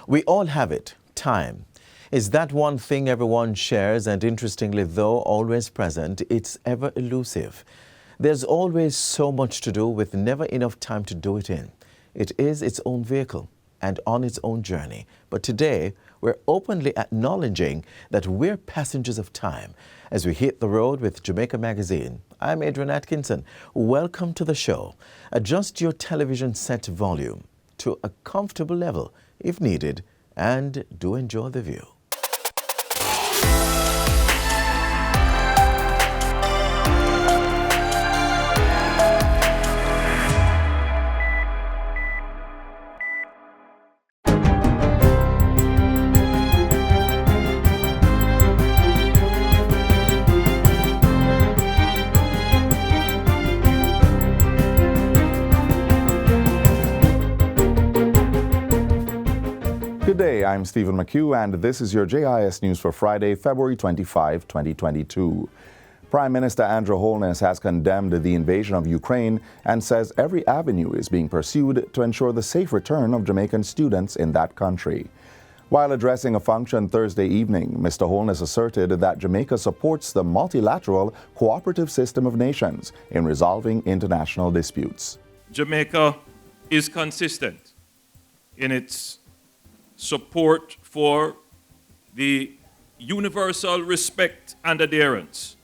We all have it, time. Is that one thing everyone shares, and interestingly, though always present, it's ever elusive. There's always so much to do with never enough time to do it in. It is its own vehicle and on its own journey. But today, we're openly acknowledging that we're passengers of time as we hit the road with Jamaica Magazine. I'm Adrian Atkinson. Welcome to the show. Adjust your television set volume to a comfortable level if needed, and do enjoy the view. Good day, I'm Stephen McHugh, and this is your JIS News for Friday, February 25, 2022. Prime Minister Andrew Holness has condemned the invasion of Ukraine and says every avenue is being pursued to ensure the safe return of Jamaican students in that country. While addressing a function Thursday evening, Mr. Holness asserted that Jamaica supports the multilateral cooperative system of nations in resolving international disputes. Jamaica is consistent in its support for the universal respect and adherence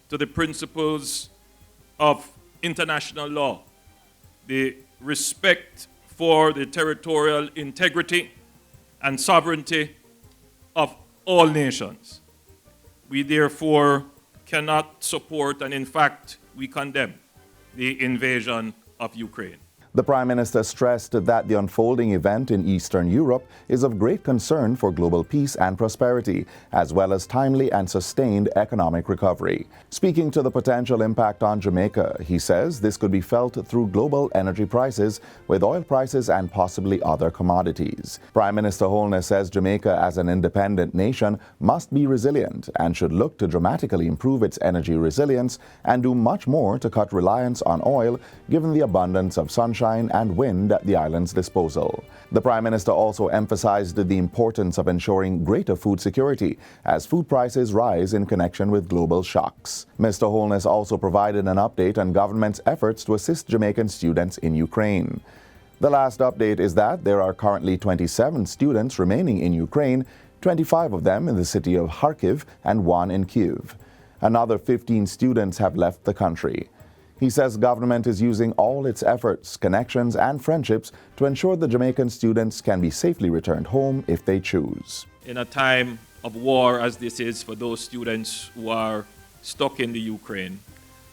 to the principles of international law, the respect for the territorial integrity and sovereignty of all nations. We therefore cannot support, and in fact, we condemn the invasion of Ukraine. The Prime Minister stressed that the unfolding event in Eastern Europe is of great concern for global peace and prosperity, as well as timely and sustained economic recovery. Speaking to the potential impact on Jamaica, he says this could be felt through global energy prices, with oil prices and possibly other commodities. Prime Minister Holness says Jamaica, as an independent nation, must be resilient and should look to dramatically improve its energy resilience and do much more to cut reliance on oil, given the abundance of sunshine and wind at the island's disposal. The Prime Minister also emphasized the importance of ensuring greater food security as food prices rise in connection with global shocks. Mr. Holness also provided an update on government's efforts to assist Jamaican students in Ukraine. The last update is that there are currently 27 students remaining in Ukraine, 25 of them in the city of Kharkiv and 1 in Kyiv. Another 15 students have left the country. He says government is using all its efforts, connections, and friendships to ensure the Jamaican students can be safely returned home if they choose. In a time of war as this is for those students who are stuck in the Ukraine,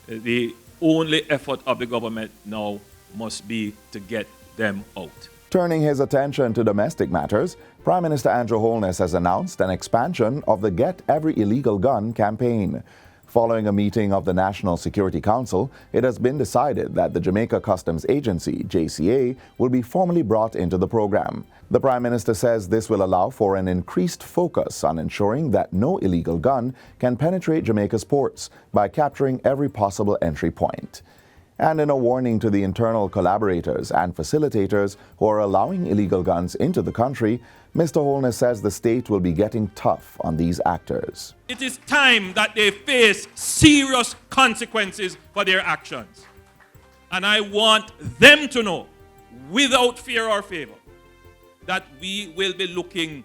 the only effort of the government now must be to get them out. Turning his attention to domestic matters, Prime Minister Andrew Holness has announced an expansion of the Get Every Illegal Gun campaign. Following a meeting of the National Security Council, it has been decided that the Jamaica Customs Agency, JCA, will be formally brought into the program. The Prime Minister says this will allow for an increased focus on ensuring that no illegal gun can penetrate Jamaica's ports by capturing every possible entry point. And in a warning to the internal collaborators and facilitators who are allowing illegal guns into the country, Mr. Holness says the state will be getting tough on these actors. It is time that they face serious consequences for their actions. And I want them to know, without fear or favor, that we will be looking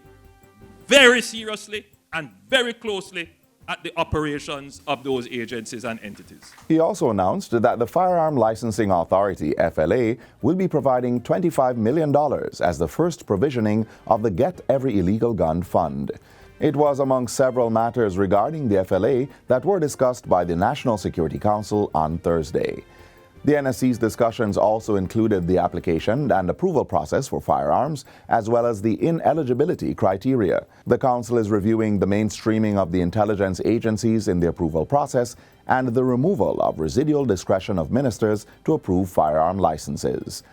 very seriously and very closely at the operations of those agencies and entities. He also announced that the Firearm Licensing Authority, FLA, will be providing $25 million as the first provisioning of the Get Every Illegal Gun Fund. It was among several matters regarding the FLA that were discussed by the National Security Council on Thursday. The NSC's discussions also included the application and approval process for firearms, as well as the ineligibility criteria. The Council is reviewing the mainstreaming of the intelligence agencies in the approval process and the removal of residual discretion of ministers to approve firearm licenses.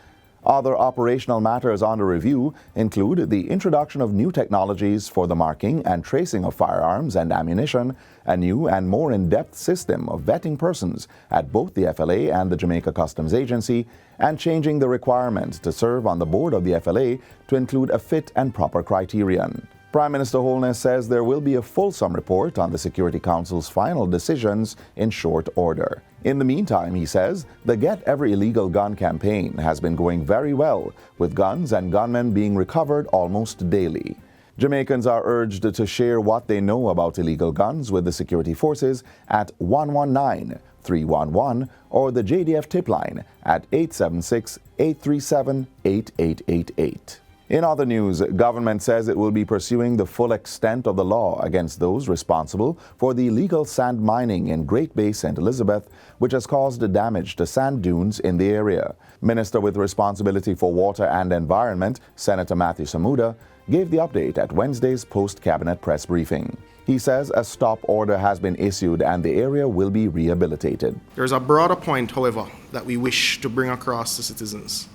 Other operational matters under review include the introduction of new technologies for the marking and tracing of firearms and ammunition, a new and more in-depth system of vetting persons at both the FLA and the Jamaica Customs Agency, and changing the requirement to serve on the board of the FLA to include a fit and proper criterion. Prime Minister Holness says there will be a fulsome report on the Security Council's final decisions in short order. In the meantime, he says, the Get Every Illegal Gun campaign has been going very well, with guns and gunmen being recovered almost daily. Jamaicans are urged to share what they know about illegal guns with the security forces at 119-311 or the JDF tip line at 876-837-8888. In other news, government says it will be pursuing the full extent of the law against those responsible for the illegal sand mining in Great Bay, St. Elizabeth, which has caused damage to sand dunes in the area. Minister with responsibility for water and environment, Senator Matthew Samuda, gave the update at Wednesday's post-cabinet press briefing. He says a stop order has been issued and the area will be rehabilitated. There's a broader point, however, that we wish to bring across to citizens.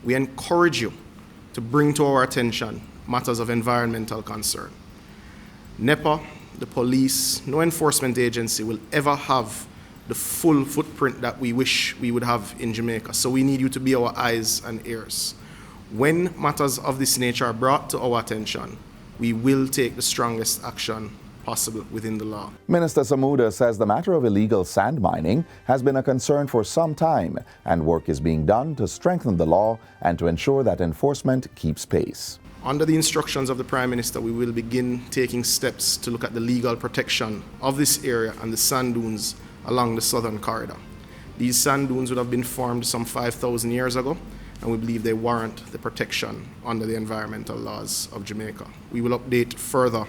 We encourage you to bring to our attention matters of environmental concern. NEPA, the police, no enforcement agency will ever have the full footprint that we wish we would have in Jamaica. So we need you to be our eyes and ears. When matters of this nature are brought to our attention, we will take the strongest action possible within the law. Minister Samuda says the matter of illegal sand mining has been a concern for some time, and work is being done to strengthen the law and to ensure that enforcement keeps pace. Under the instructions of the Prime Minister, we will begin taking steps to look at the legal protection of this area and the sand dunes along the southern corridor. These sand dunes would have been formed some 5,000 years ago, and we believe they warrant the protection under the environmental laws of Jamaica. We will update further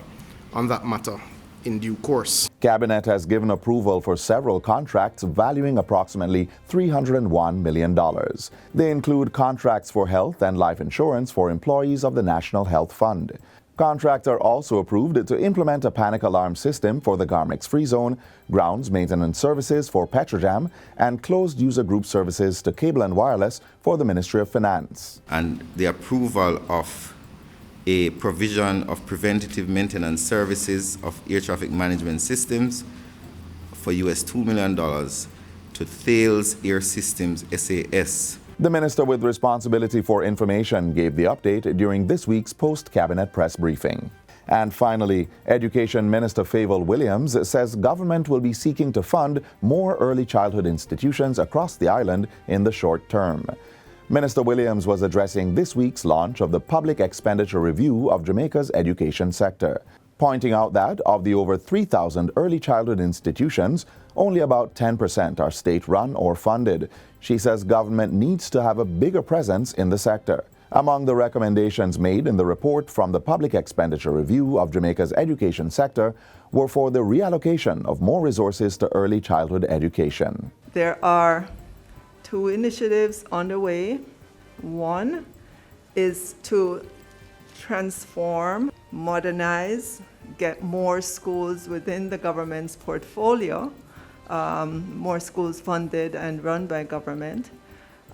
on that matter in due course. Cabinet has given approval for several contracts valuing approximately $301 million. They include contracts for health and life insurance for employees of the National Health Fund. Contracts are also approved to implement a panic alarm system for the Garmix Free Zone, grounds maintenance services for Petrojam, and closed user group services to Cable and Wireless for the Ministry of Finance. And the approval of a provision of preventative maintenance services of air traffic management systems for US $2 million to Thales Air Systems SAS. The Minister with responsibility for information gave the update during this week's post-cabinet press briefing. And finally, Education Minister Favour Williams says government will be seeking to fund more early childhood institutions across the island in the short term. Minister Williams was addressing this week's launch of the Public Expenditure Review of Jamaica's education sector, pointing out that of the over 3,000 early childhood institutions, only about 10% are state-run or funded. She says government needs to have a bigger presence in the sector. Among the recommendations made in the report from the Public Expenditure Review of Jamaica's education sector were for the reallocation of more resources to early childhood education. There are two initiatives underway. One is to transform, modernize, get more schools within the government's portfolio, more schools funded and run by government,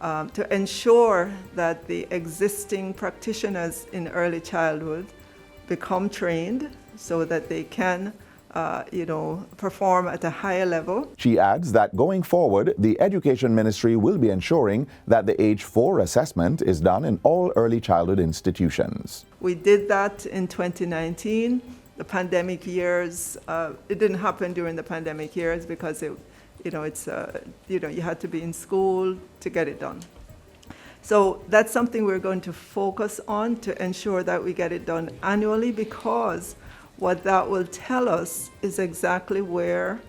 to ensure that the existing practitioners in early childhood become trained so that they can perform at a higher level. She adds that going forward, the Education Ministry will be ensuring that the Age 4 assessment is done in all early childhood institutions. We did that in 2019. The pandemic years, it didn't happen during the pandemic years because you had to be in school to get it done. So that's something we're going to focus on to ensure that we get it done annually, because what that will tell us is exactly where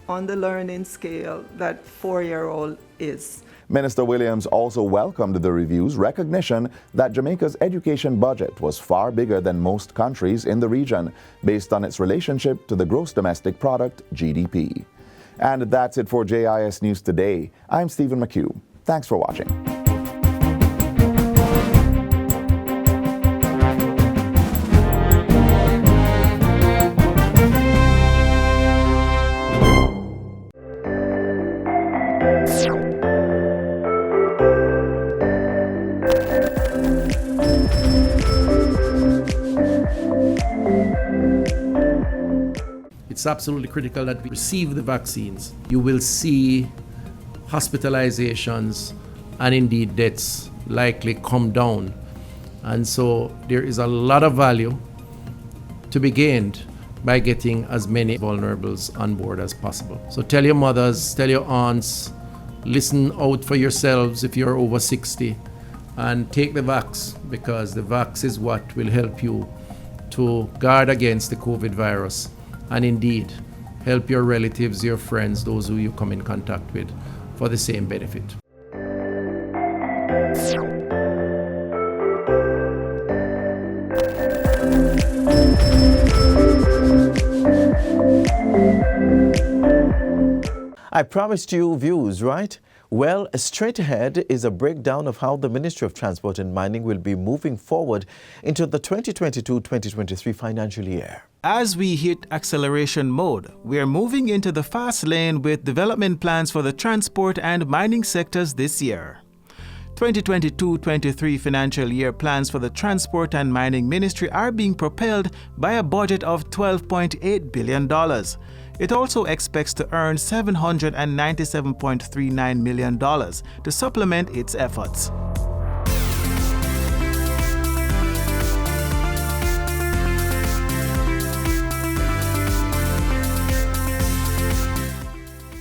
on the learning scale that 4-year-old is. Minister Williams also welcomed the review's recognition that Jamaica's education budget was far bigger than most countries in the region, based on its relationship to the gross domestic product, GDP. And that's it for JIS News Today. I'm Stephen McHugh. Thanks for watching. It's absolutely critical that we receive the vaccines. You will see hospitalizations and indeed deaths likely come down. And so there is a lot of value to be gained by getting as many vulnerables on board as possible. So tell your mothers, tell your aunts, listen out for yourselves if you're over 60, and take the vax, because the vax is what will help you to guard against the COVID virus and indeed help your relatives, your friends, those who you come in contact with for the same benefit. I promised you views, right? Well, straight ahead is a breakdown of how the Ministry of Transport and Mining will be moving forward into the 2022-2023 financial year. As we hit acceleration mode, we are moving into the fast lane with development plans for the transport and mining sectors this year. 2022-23 financial year plans for the Transport and Mining Ministry are being propelled by a budget of $12.8 billion. It also expects to earn $797.39 million to supplement its efforts.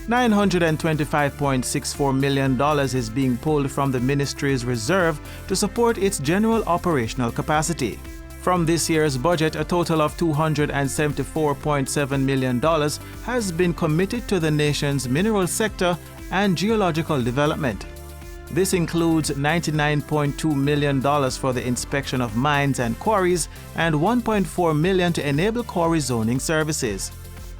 $925.64 million is being pulled from the ministry's reserve to support its general operational capacity. From this year's budget, a total of $274.7 million has been committed to the nation's mineral sector and geological development. This includes $99.2 million for the inspection of mines and quarries and $1.4 million to enable quarry zoning services.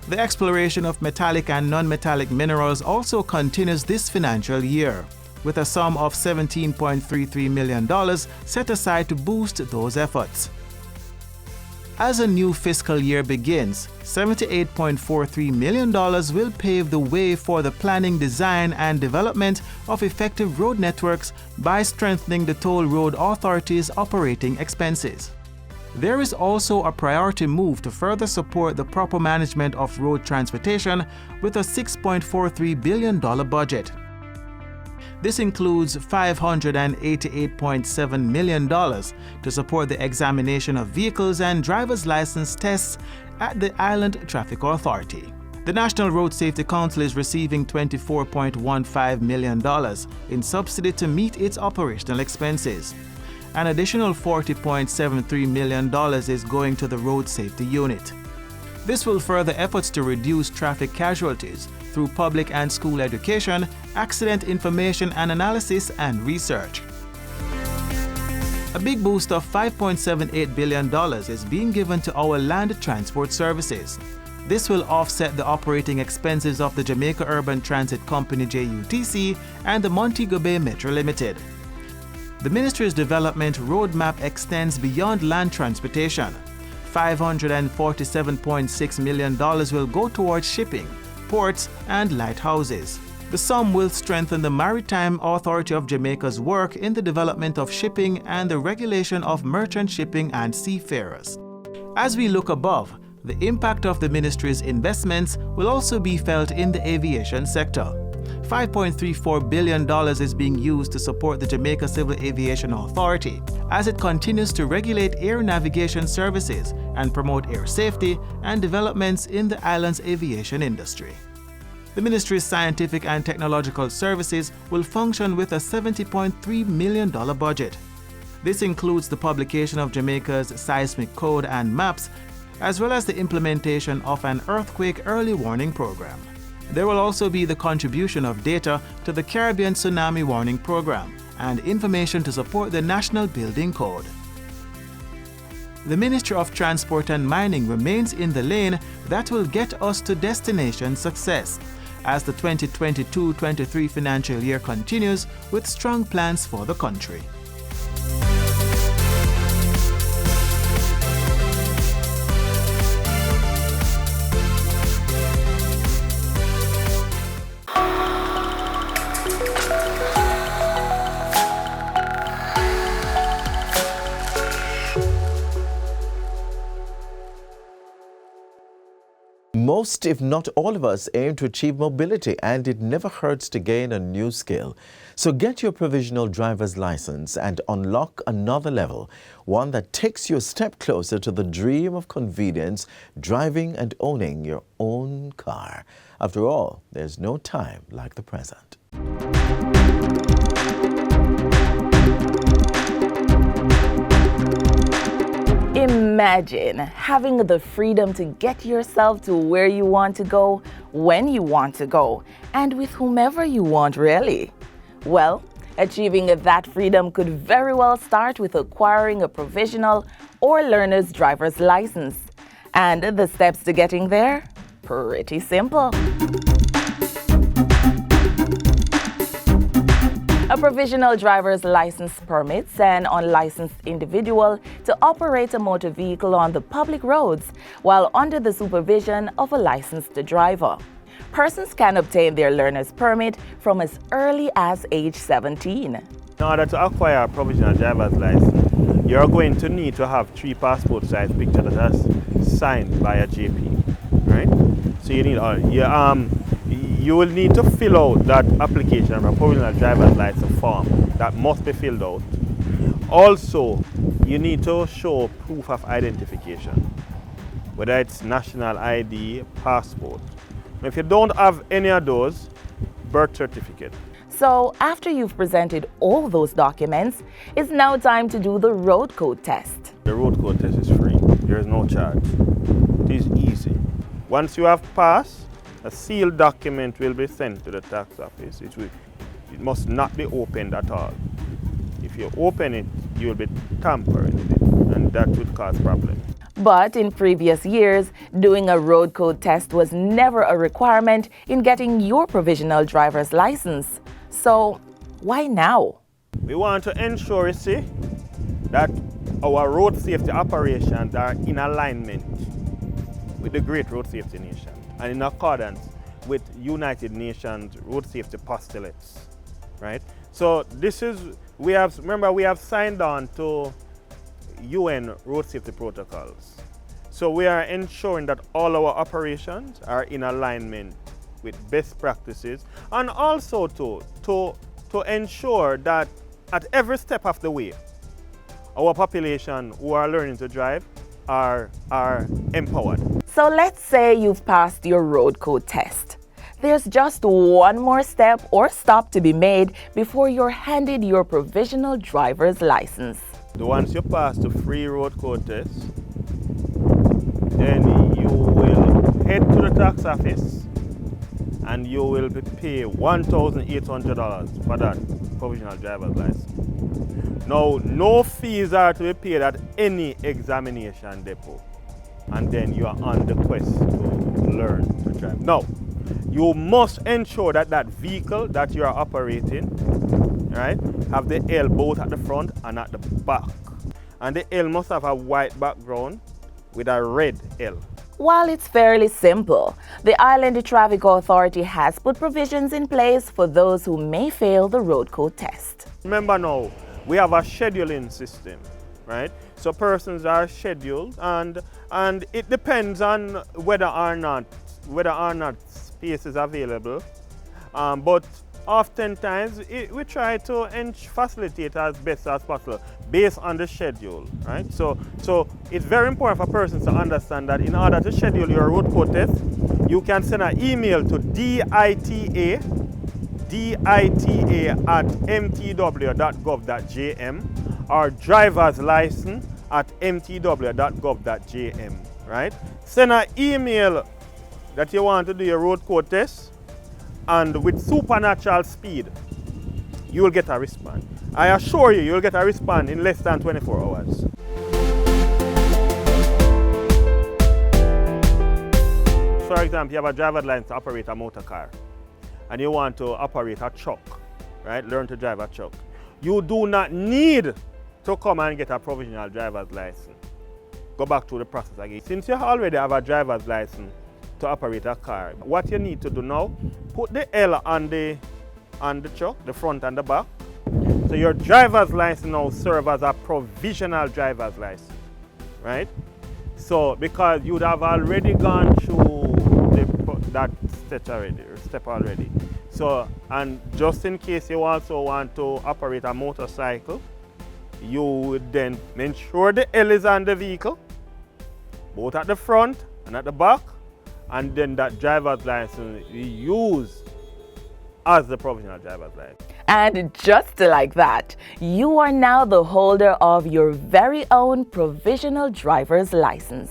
The exploration of metallic and non-metallic minerals also continues this financial year, with a sum of $17.33 million set aside to boost those efforts. As a new fiscal year begins, $78.43 million will pave the way for the planning, design, and development of effective road networks by strengthening the toll road authority's operating expenses. There is also a priority move to further support the proper management of road transportation with a $6.43 billion budget. This includes $588.7 million to support the examination of vehicles and driver's license tests at the Island Traffic Authority. The National Road Safety Council is receiving $24.15 million in subsidy to meet its operational expenses. An additional $40.73 million is going to the Road Safety Unit. This will further efforts to reduce traffic casualties through public and school education, accident information and analysis, and research. A big boost of $5.78 billion is being given to our land transport services. This will offset the operating expenses of the Jamaica Urban Transit Company JUTC and the Montego Bay Metro Limited. The Ministry's development roadmap extends beyond land transportation. $547.6 million will go towards shipping, ports, and lighthouses. The sum will strengthen the Maritime Authority of Jamaica's work in the development of shipping and the regulation of merchant shipping and seafarers. As we look above, the impact of the ministry's investments will also be felt in the aviation sector. $5.34 billion is being used to support the Jamaica Civil Aviation Authority as it continues to regulate air navigation services and promote air safety and developments in the island's aviation industry. The ministry's scientific and technological services will function with a $70.3 million budget. This includes the publication of Jamaica's seismic code and maps, as well as the implementation of an earthquake early warning program. There will also be the contribution of data to the Caribbean Tsunami Warning Program and information to support the National Building Code. The Ministry of Transport and Mining remains in the lane that will get us to destination success as the 2022-23 financial year continues with strong plans for the country. Most, if not all of us, aim to achieve mobility, and it never hurts to gain a new skill. So get your provisional driver's license and unlock another level, one that takes you a step closer to the dream of convenience, driving and owning your own car. After all, there's no time like the present. Imagine having the freedom to get yourself to where you want to go, when you want to go, and with whomever you want, really. Well, achieving that freedom could very well start with acquiring a provisional or learner's driver's license. And the steps to getting there? Pretty simple. A provisional driver's license permits an unlicensed individual to operate a motor vehicle on the public roads while under the supervision of a licensed driver. Persons can obtain their learner's permit from as early as age 17. In order to acquire a provisional driver's license, you're going to need to have 3 passport-size pictures that are signed by a JP, right? So you need all. You will need to fill out that application for a provisional driver's license form that must be filled out. Also, you need to show proof of identification, whether it's national ID, passport. If you don't have any of those, birth certificate. So after you've presented all those documents, it's now time to do the road code test. The road code test is free. There is no charge. It is easy. Once you have passed, a sealed document will be sent to the tax office. It must not be opened at all. If you open it, you will be tampering with it, and that would cause problems. But in previous years, doing a road code test was never a requirement in getting your provisional driver's license. So why now? We want to ensure, that our road safety operations are in alignment with the Great Road Safety Nation and in accordance with United Nations road safety postulates, right? So we have signed on to UN road safety protocols. So we are ensuring that all our operations are in alignment with best practices, and also to ensure that at every step of the way, our population who are learning to drive are empowered. So let's say you've passed your road code test. There's just one more step or stop to be made before you're handed your provisional driver's license. Once you pass the free road code test, then you will head to the tax office and you will pay $1,800 for that provisional driver's license. Now, no fees are to be paid at any examination depot, and then you are on the quest to learn to drive. Now, you must ensure that that vehicle that you are operating, right, have the L both at the front and at the back. And the L must have a white background with a red L. While it's fairly simple, the Island Traffic Authority has put provisions in place for those who may fail the road code test. Remember now, we have a scheduling system, right? So persons are scheduled, and it depends on whether or not space is available. But oftentimes we try to facilitate as best as possible based on the schedule, right? So it's very important for persons to understand that in order to schedule your road code test, you can send an email to dita@mtw.gov.jm or driver's license @mtw.gov.jm, right? Send an email that you want to do your road code test, and with supernatural speed, you will get a response. I assure you, you'll get a response in less than 24 hours. For example, you have a driver's license to operate a motor car, and you want to operate a truck, right? Learn to drive a truck. You do not need to come and get a provisional driver's license. Go back to the process again. Since you already have a driver's license to operate a car, what you need to do now, put the L on the truck, the front and the back. So your driver's license now serves as a provisional driver's license, right? So because you'd have already gone through that step already. So, and just in case you also want to operate a motorcycle, you would then ensure the L is on the vehicle, both at the front and at the back, and then that driver's license you use as the provisional driver's license. And just like that, you are now the holder of your very own provisional driver's license.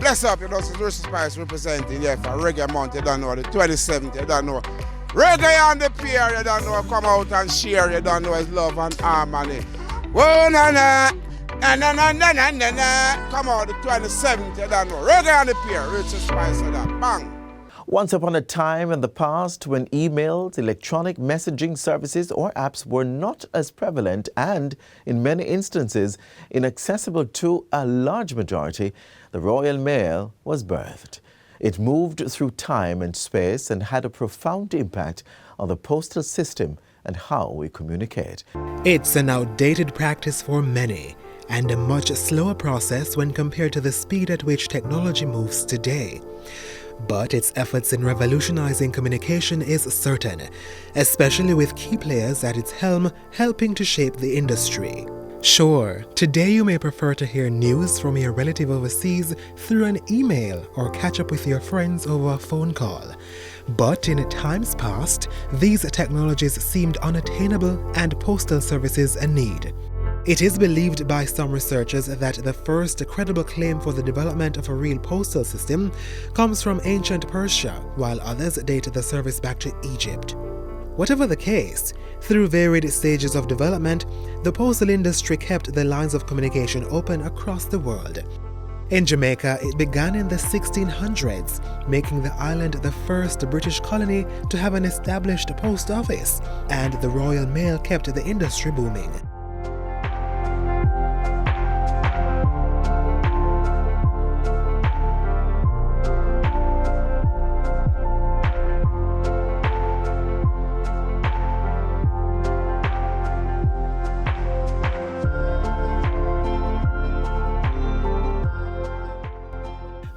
Bless up, you know, this is Richard Spice representing, yeah, for Reggae Month, you don't know, the 27th, you don't know. Reggae on the pier, you don't know, come out and share, you don't know, it's love and harmony. Whoa, na na, na na na na na na na, come out the 27th, you don't know. Reggae on the pier, Richard Spice, you that, bang. Once upon a time in the past when emails, electronic messaging services or apps were not as prevalent and, in many instances, inaccessible to a large majority, the Royal Mail was birthed. It moved through time and space and had a profound impact on the postal system and how we communicate. It's an outdated practice for many and a much slower process when compared to the speed at which technology moves today. But its efforts in revolutionizing communication is certain, especially with key players at its helm helping to shape the industry. Sure, today you may prefer to hear news from your relative overseas through an email or catch up with your friends over a phone call. But in times past, these technologies seemed unattainable and postal services a need. It is believed by some researchers that the first credible claim for the development of a real postal system comes from ancient Persia, while others date the service back to Egypt. Whatever the case, through varied stages of development, the postal industry kept the lines of communication open across the world. In Jamaica, it began in the 1600s, making the island the first British colony to have an established post office, and the Royal Mail kept the industry booming.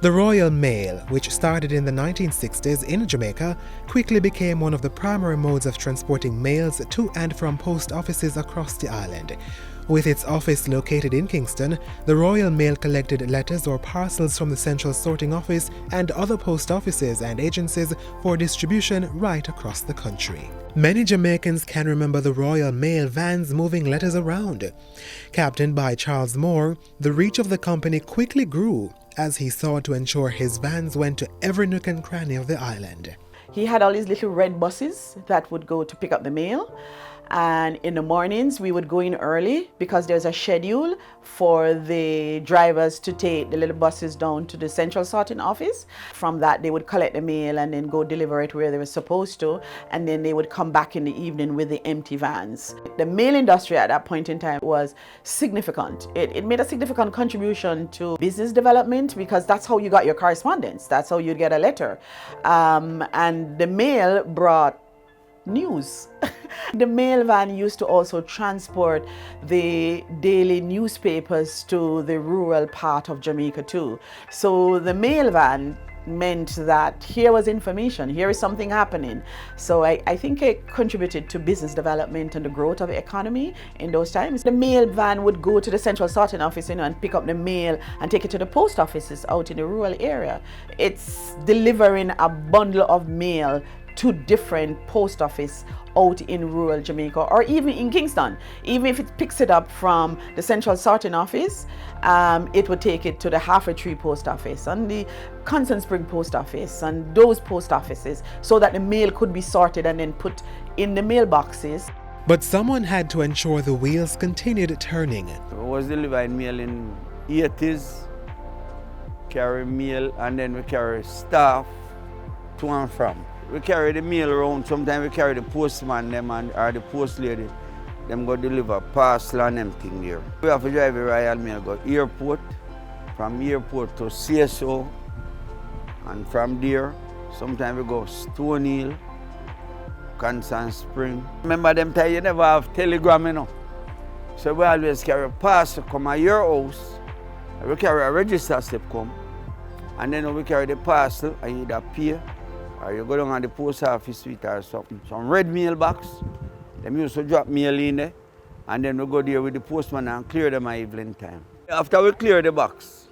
The Royal Mail, which started in the 1960s in Jamaica, quickly became one of the primary modes of transporting mails to and from post offices across the island. With its office located in Kingston, the Royal Mail collected letters or parcels from the Central Sorting Office and other post offices and agencies for distribution right across the country. Many Jamaicans can remember the Royal Mail vans moving letters around. Captained by Charles Moore, the reach of the company quickly grew as he sought to ensure his vans went to every nook and cranny of the island. He had all these little red buses that would go to pick up the mail. And in the mornings, we would go in early because there's a schedule for the drivers to take the little buses down to the Central Sorting Office. From that, they would collect the mail and then go deliver it where they were supposed to. And then they would come back in the evening with the empty vans. The mail industry at that point in time was significant. It made a significant contribution to business development because that's how you got your correspondence. That's how you'd get a letter. And the mail brought news. The mail van used to also transport the daily newspapers to the rural part of Jamaica too. So the mail van meant that here was information, here is something happening. So I think it contributed to business development and the growth of the economy in those times. The mail van would go to the Central Sorting Office, and pick up the mail and take it to the post offices out in the rural area. It's delivering a bundle of mail to different post office out in rural Jamaica or even in Kingston. Even if it picks it up from the Central Sorting Office, it would take it to the Halfway Tree Post Office and the Constant Spring Post Office and those post offices so that the mail could be sorted and then put in the mailboxes. But someone had to ensure the wheels continued turning. I was delivering mail in 80s, carry mail, and then we carry staff to and from. We carry the mail around. Sometimes we carry the postman them or the post lady. Them go deliver parcel and everything there. We have to drive the Royal Mail, go airport, from airport to CSO, and from there, sometimes we go Stone Hill, Constant Spring. Remember them time you never have telegram, you know. So we always carry a parcel come at your house. We carry a register slip come. And then we carry the parcel and you either pay or you go down on the post office suite or something. Some red mailbox. Them used to drop mail in there. And then we go there with the postman and clear them at evening time. After we clear the box,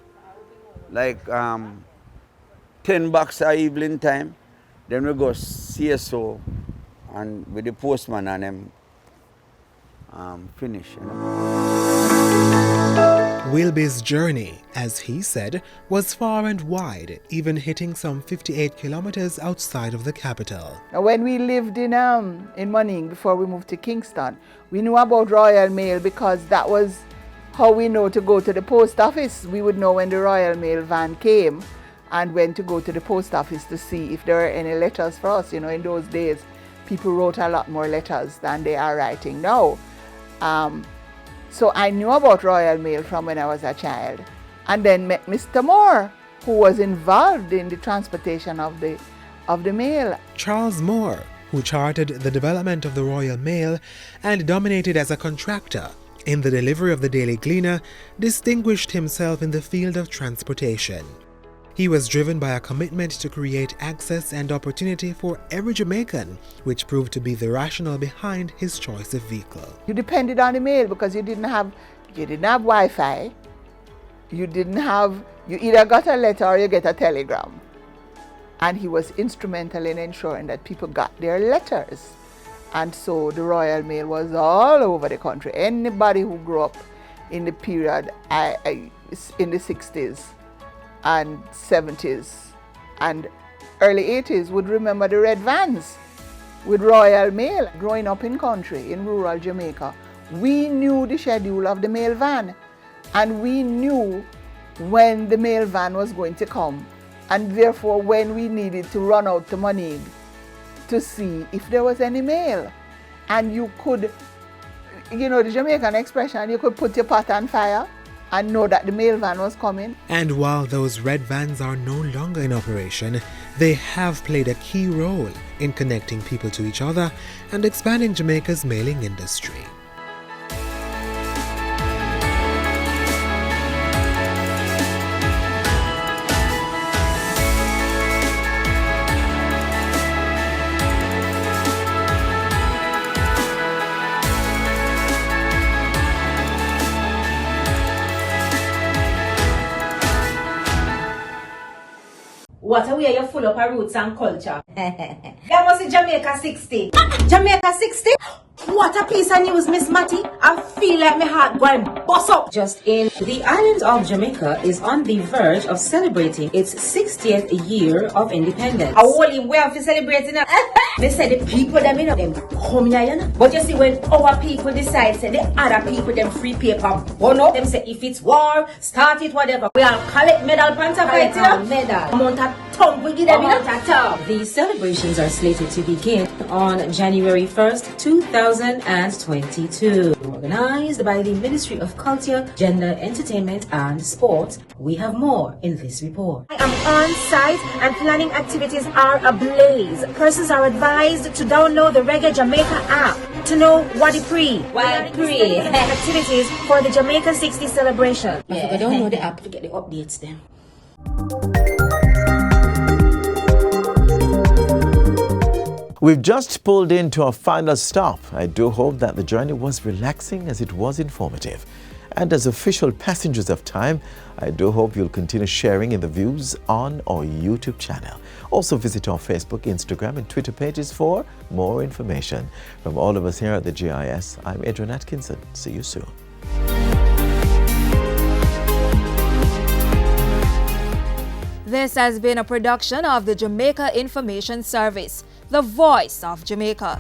like 10 bucks at evening time, then we go CSO and with the postman and them finish. You know? Wilby's journey, as he said, was far and wide, even hitting some 58 kilometers outside of the capital. Now, when we lived in Manning before we moved to Kingston, we knew about Royal Mail because that was how we know to go to the post office. We would know when the Royal Mail van came and when to go to the post office to see if there were any letters for us. You know, in those days, people wrote a lot more letters than they are writing now. So I knew about Royal Mail from when I was a child. And then met Mr. Moore, who was involved in the transportation of the mail. Charles Moore, who charted the development of the Royal Mail and dominated as a contractor in the delivery of the Daily Gleaner, distinguished himself in the field of transportation. He was driven by a commitment to create access and opportunity for every Jamaican, which proved to be the rationale behind his choice of vehicle. You depended on the mail because you didn't have Wi-Fi. You either got a letter or you get a telegram. And he was instrumental in ensuring that people got their letters. And so the Royal Mail was all over the country. Anybody who grew up in the period in the 60s and 70s and early 80s would remember the red vans with Royal Mail. Growing up in country, in rural Jamaica, we knew the schedule of the mail van and we knew when the mail van was going to come, and therefore when we needed to run out to Moneague to see if there was any mail. And you could, you know, the Jamaican expression, you could put your pot on fire and know that the mail van was coming. And while those red vans are no longer in operation, they have played a key role in connecting people to each other and expanding Jamaica's mailing industry. What a way you're full of our roots and culture. That was in Jamaica 60. Jamaica 60? What a piece of news, Miss Matty. I feel like my heart going bust up. Just in, the island of Jamaica is on the verge of celebrating its 60th year of independence. I only way of celebrating it. They say the people them in them come here, you know. But you see, when our people decide, say the other people them free paper, burn up. Them say if it's war, start it, whatever. We all collect medal panta fight, you know. Medal. Amount of tongue we give them, you know. The celebrations are slated to begin on January 1st, 2022. Organized by the Ministry of Culture, Gender, Entertainment and Sport. We have more in this report. I am on site and planning activities are ablaze. Persons are advised to download the Reggae Jamaica app to know what it activities for the Jamaica 60 celebration. Yeah. I don't know the app to get the updates then. We've just pulled into our final stop. I do hope that the journey was relaxing as it was informative. And as official passengers of time, I do hope you'll continue sharing in the views on our YouTube channel. Also visit our Facebook, Instagram and Twitter pages for more information. From all of us here at the GIS, I'm Adrian Atkinson. See you soon. This has been a production of the Jamaica Information Service, the voice of Jamaica.